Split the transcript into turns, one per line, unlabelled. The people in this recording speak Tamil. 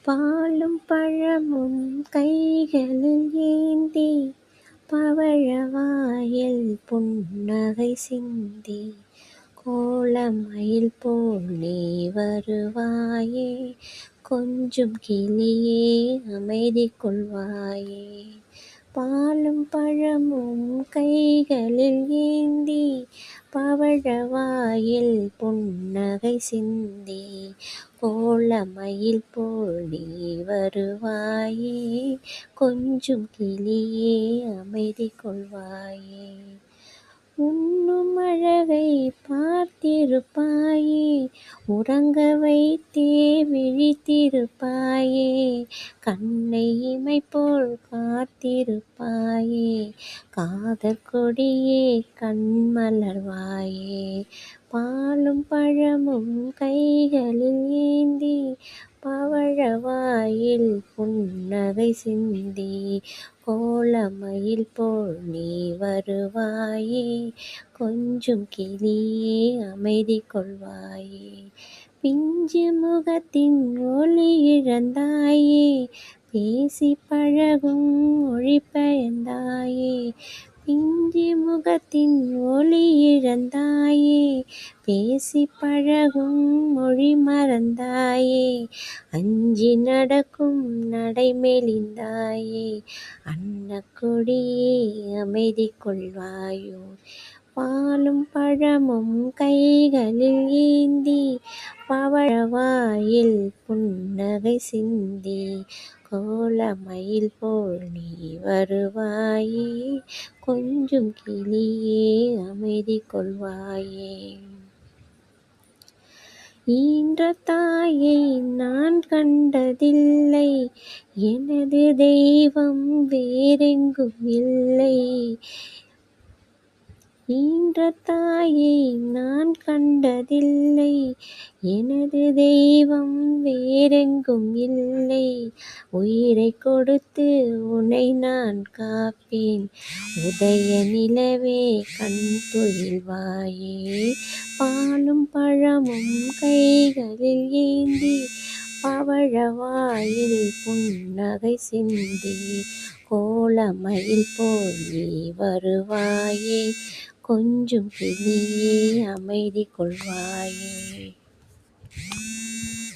பாலும் பழமும் கைகளில் ஏந்தி பவழவாயில் புன்னகை சிந்தி கோலமயில் போல் நீ வருவாயே கொஞ்சும் கிளியே அமைதி கொள்வாயே. பாலும் பழமும் கைகளில் ஏந்தி பவழவாயில் புன்னகை சிந்தி கோலமயில் போல் நீ வருவாயே கொஞ்சும் கிளியே அமைதி கொள்வாயே. உண்ணும் அழகை பார்த்திருப்பாயே உறங்க வைத்தே விழித்திருப்பாயே கண்ணை இமை போல் காத்திருப்பாயே காதற் கொடியே கண்மலர்வாயே. பாலும் பழமும் கைகளில் ஏந்தி பவழவாயில் புன்னகை சிந்தி கோலமயில் போல் நீ வருவாயே கொஞ்சும் கிளியே அமைதி கொள்வாயே. பிஞ்சு முகத்தின் ஒளி இழந்தாயே பேசி பழகும் மொழி பயந்தாயே பிஞ்சு முகத்தின் ஒளி இழந்தாயே பேசி பழகும் மொழி மறந்தாயே அஞ்சி நடக்கும் நடை மெலிந்தாயே அன்னக்கொடியே அமைதி கொள்வாயோ. பாலும் பழமும் கைகளில் ஏந்தி பவழவாயில் புன்னகை சிந்தி கோலமயில் போல் நீ வருவாயே கொஞ்சும் கிளியே அமைதி கொள்வாயே. ஈன்ற தாயை நான் கண்டதில்லை எனது தெய்வம் வேறெங்கும் இல்லை. ஈன்ற தாயை நான் கண்டதில்லை எனது தெய்வம் வேறெங்கும் இல்லை. உயிரை கொடுத்து உன்னை நான் காப்பேன் உதய நிலவே கண் துயில்வாயே. பாலும் பழமும் கைகளில் ஏந்தி பவழவாயில் புன்னகை சிந்தி கோலமயில் போல் நீ வருவாயே கொஞ்சும் கிளியே அமைதி கொள்வாயே.